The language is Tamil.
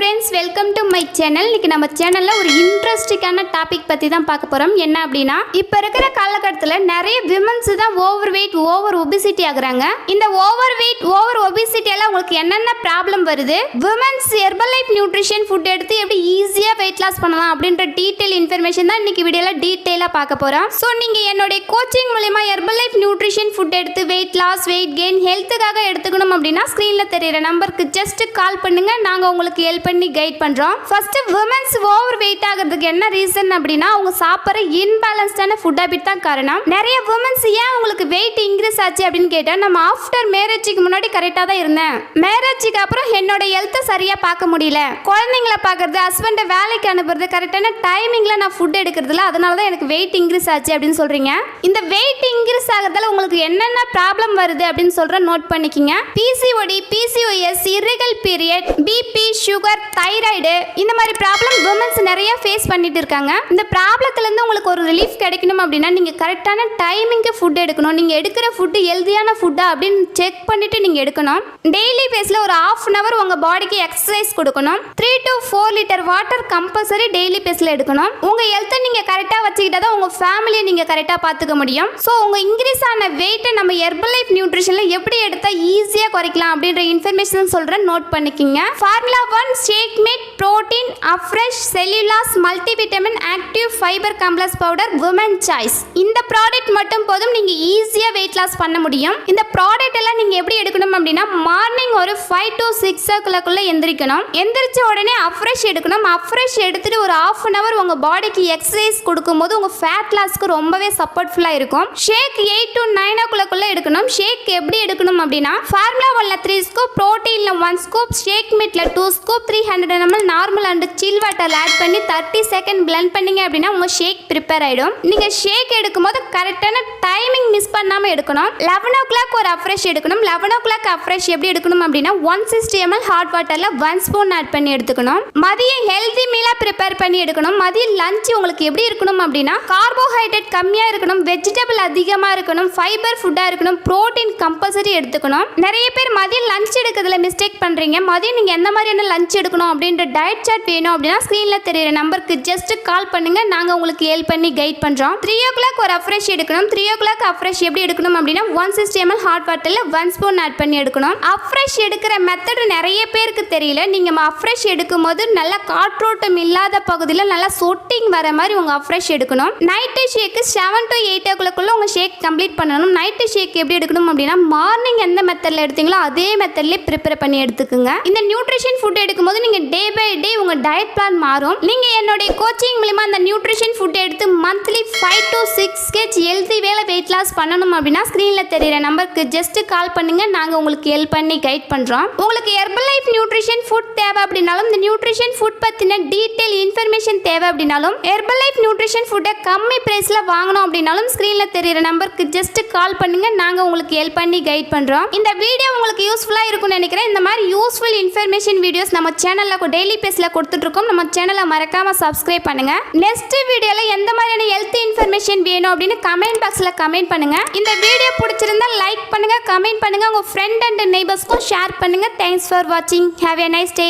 Friends, welcome to my channel. இன்னைக்கு நம்ம சேனல்ல ஒரு இன்ட்ரெஸ்டிங்கான டாபிக் பத்தி தான் பார்க்க போறோம். என்ன அப்படின்னா, இப்ப இருக்கிற காலகட்டத்தில் நிறைய விமன்ஸ் தான் ஓவர் வெயிட், ஓவர் ஒபிசிட்டி ஆகுறாங்க. இந்த ஓவர் வெயிட், ஓவர் ஒபிசிட்டியால உங்களுக்கு என்னென்ன ப்ராப்ளம் வருது, women's herbal life nutrition food எடுத்து எப்படி ஈஸியா வெயிட் லாஸ் பண்ணலாம் அப்படின்ற டீடைல் இன்ஃபர்மேஷன் தான் இன்னைக்கு வீடியோல டீடைலா பார்க்க போறோம். ஸோ நீங்க என்னுடைய கோச்சிங் மூலமா ஹெர்பல் லைஃப் நியூட்ரிஷன் ஃபுட் எடுத்து வெயிட் லாஸ், வெயிட் கெயின், ஹெல்த்துக்காக எடுத்துக்கணும் அப்படின்னா ஸ்கிரீன்ல தெரியுற நம்பருக்கு ஜஸ்ட் கால் பண்ணுங்க. நாங்க உங்களுக்கு ஹெல்ப் பண்ணி கைட் பண்றோம். ஃபர்ஸ்ட், விமன்ஸ் ஓவர் வெயிட் ஆகிறதுக்கு என்ன ரீசன் அப்படின்னா, அவங்க சாப்பிட்ற இன்பேலன்ஸ்டான ஃபுட் ஹேபிட் தான் காரணம். நிறைய விமன்ஸ் ஏன் உங்களுக்கு வெயிட் இன்க்ரீஸ் ஆச்சு அப்படின்னு கேட்டா, நம்ம ஆஃப்டர் மேரேஜுக்கு முன்னாடி கரெக்டா தான் இருந்தேன், மேரேஜுக்கு அப்புறம் என்னோட ஹெல்த்தை சரியா பார்க்க முடியல, குழந்தைங்களை பார்க்கறது, ஹஸ்பண்டை வேலைக்கு அனுப்புறது, கரெக்டான டைமிங்ல நான் ஃபுட் எடுக்கிறதுல, அதனால தான் எனக்கு வெயிட் இன்க்ரீஸ் ஆச்சு அப்படின்னு சொல்றீங்க. இந்த வெயிட் இன்க்ரீஸ் ஆகிறதால உங்களுக்கு என்னென்ன ப்ராப்ளம் வருது அப்படின்னு சொல்ற நோட் பண்ணிக்கிங்க. PCOD, PCOS, irregular period, BP, sugar, thyroid, இந்த மாதிரி ப்ராப்ளம் விமன்ஸ் நிறைய ஃபேஸ் பண்ணிட்டு இருக்காங்க. இந்த ப்ராப்ளத்துல இருந்து உங்களுக்கு ஒரு ரிலீஃப் கிடைக்கணும் அப்படின்னா நீங்க கரெக்டான டைமிங்க்கு ஃபுட் எடுக்கணும். நீங்க எடுக்கிற ஃபுட் ஹெல்தியான ஃபுட்டா அப்படின்னு செக் பண்ணிட்டு நீங்க எடுக்கணும். டெய்லி பேஸ்ல ஒரு ½ அன் அவர் உங்க பாடிக்கு எக்ஸசைஸ் கொடுக்கணும். 3 to 4 litre water compulsory daily பேஸ்ல எடுக்கணும். உங்க ஹெல்த்தை நீங்க கரெக்டா வச்சுக்கிட்டா தான் உங்க ஃபேமிலியை நீங்க கரெக்டா பாத்துக்க முடியும். ஸோ உங்க இன்க்ரீஸ் ஆன வெயிட்டை நம்ம ஹெர்பல் லைஃப் நியூட்ரிஷன்ல எப்படி எடுத்தா ஈஸியா குறைக்கலாம் அப்படின்ற இன்ஃபர்மேஷன் சொல்றேன், நோட் பண்ணிக்கிங்க. Formula 1 shake mate protein afresh cell u loss multivitamin active fibre complex powder women choice. இந்த ப்ராடக்ட் மட்டும் போதும், நீங்க ஈஸியா வெயிட் லாஸ் பண்ண முடியும். இந்த ப்ராடக்ட் எல்லாம் நீங்க எப்படி எடுக்கணும் அப்படின்னா, மார்னிங் ஒரு 5 to 6 o'clock எந்திரிக்கணும். எந்திரிச்ச உடனே அஃப்ரெஷ் எடுக்கணும். அஃப்ரெஷ் எடுத்துட்டு ஒரு ½ அன் அவர் உங்க பாடிக்கு எக்ஸசைஸ் கொடுக்கும்போது உங்க ஃபேட் லாஸ்க்கு ரொம்பவே சப்போர்ட்ஃபுல்லா இருக்கும். ஷேக் 8 to 9 o'clock எடுக்கணும். ஷேக் எப்படி எடுக்கணும் அப்படின்னா, ஃபார்முலா 1ல 3 ஸ்கூப், புரோட்டீன்ல 1 ஸ்கூப், ஷேக் மேட்ல 2 scoop, 300 ml normal and chill water add பண்ணி 30 செகண்ட் blend பண்ணீங்க அப்படின்னா உங்க ஷேக் ப்ரிப்பேர் ஆயிடும். நீங்க ஷேக் எடுக்கும்போது கரெக்டான டைமிங் மிஸ் பண்ணாம எடுக்கணும். 11 o'clock ஒரு அஃப்ரெஷ் எடுக்கணும். 11 o'clock அஃப்ரெஷ் எப்படி எடுக்கணும் அப்படின்னா, 160 ml ஹாட் வாட்டர்ல 1 ஸ்பூன் ஆட் பண்ணி எடுத்துக்கணும். மதியம் ஹெல்தி மீலா ப்ரிப்பேர் பண்ணி எடுக்கணும். மதியம் லஞ்ச் உங்களுக்கு எப்படி இருக்கணும் அப்படின்னா, கார்போஹைட்ரேட் கம்மியா இருக்கணும், வெஜிடபிள் அதிகமா இருக்கணும், ஃபைபர் ஃபுட்டா இருக்கணும், புரோட்டீன் கம்பல்சரி எடுத்துக்கணும். நிறைய பேர் மதியம் லஞ்ச் எடுக்கிறதுல மிஸ்டேக் பண்றீங்க. மதியம் நீங்க எந்த மாதிரியான லஞ்ச் எடுக்கணும் அப்படின்ற டயட் சார்ட் வேணும் அப்படின்னா ஸ்கிரீன்ல தெரியுற நம்பருக்கு ஜஸ்ட் கால் பண்ணுங்க. நாங்க உங்களுக்கு ஹெல்ப் பண்ணி கைட் பண்றோம். 3 o'clock ஒரு அஃப்ரெஷ் எடுக்கணும். 3 o'clock அஃப்ரெஷ் எப்படி எடுக்கணும் அப்படின்னா, 160 ml ஹாட் வாட்டர்ல 1 ஸ்பூன் ஆட் பண்ணி எடுக்கணும். அஃப்ரெஷ் எடுக்கிற மெத்தட் நிறைய பேருக்கு தெரியல. நீங்க அஃப்ரெஷ் எடுக்கும்போது நல்லா காற்றோட்டம் இல்லாத பகுதியில் நல்லா சொட்டிங் வர மாதிரி உங்க அஃப்ரெஷ் எடுக்கணும். நைட்டு ஷேக் 7 to 8 o'clock உங்க ஷேக் கம்ப்ளீட் பண்ணணும். நைட்டு ஷேக் எப்படி எடுக்கணும் அப்படின்னா, மார்னிங் எந்த மெத்தட்ல எடுத்தீங்களோ அதே மெத்தட்லயே ப்ரிப்பேர் பண்ணி எடுத்துக்குங்க. இந்த நியூட்ரிஷன் ஃபுட் எடுக்கும்போது நீங்க டே பை டே உங்க டயட் பிளான் மாறும். நீங்க என்னுடைய கோச்சிங் மூலமா அந்த நியூட்ரிஷன் ஃபுட் எடுத்து மந்த்லி 5 to 6 kg ஹெல்தி வேலை வெயிட் லாஸ் பண்ணணும் அப்படின்னா ஸ்கிரீன்ல தெரியுற நம்பருக்கு ஜஸ்ட் கால் பண்ணுங்க. நாங்க உங்களுக்கு ஹெல்ப் பண்ணி கைட் பண்றோம். உங்களுக்கு ஹெர்பல் லைஃப் நியூட்ரிஷன் ஃபுட் தேவை அப்படின்னாலும், இந்த நியூட்ரிஷன் ஃபுட் பத்தின டீடைல் இன்ஃபர்மேஷன் தேவை அப்படின்னாலும், ஹெர்பல் லைஃப் நியூட்ரிஷன் ஃபுட்டை கம்மி பிரைஸ்ல வாங்கணும் அப்படின்னாலும் ஸ்கிரீன்ல தெரியுற நம்பருக்கு ஜஸ்ட் கால் பண்ணுங்க. நாங்க உங்களுக்கு ஹெல்ப் பண்ணி கைட் பண்றோம். இந்த வீடியோ உங்களுக்கு யூஸ்ஃபுல்லா இருக்கும்னு நினைக்கிறேன். இந்த மாதிரி யூஸ்ஃபுல் இன்ஃபர்மேஷன் வீடியோஸ் நம்ம சேனல்ல டெய்லி பேஸ்ல கொடுத்துட்டு இருக்கோம். நம்ம சேனலை மறக்காம சப்ஸ்கிரைப் பண்ணுங்க. நெக்ஸ்ட் வீடியோல எந்த மாதிரியான ஹெல்த் இன்ஃபர்மேஷன் வேணும் அப்படின்னு கமெண்ட் பாக்ஸ்ல கமெண்ட் பண்ணுங்க. இந்த வீடியோ பிடிச்சிருந்தா லைக் பண்ணுங்க, கமெண்ட் பண்ணுங்க, உங்க ஃப்ரெண்ட் அண்ட் நெய்பர்ஸ்க்கும் ஷேர் பண்ணுங்க. தேங்க்ஸ் ஃபார் வாட்சிங். Have a nice day.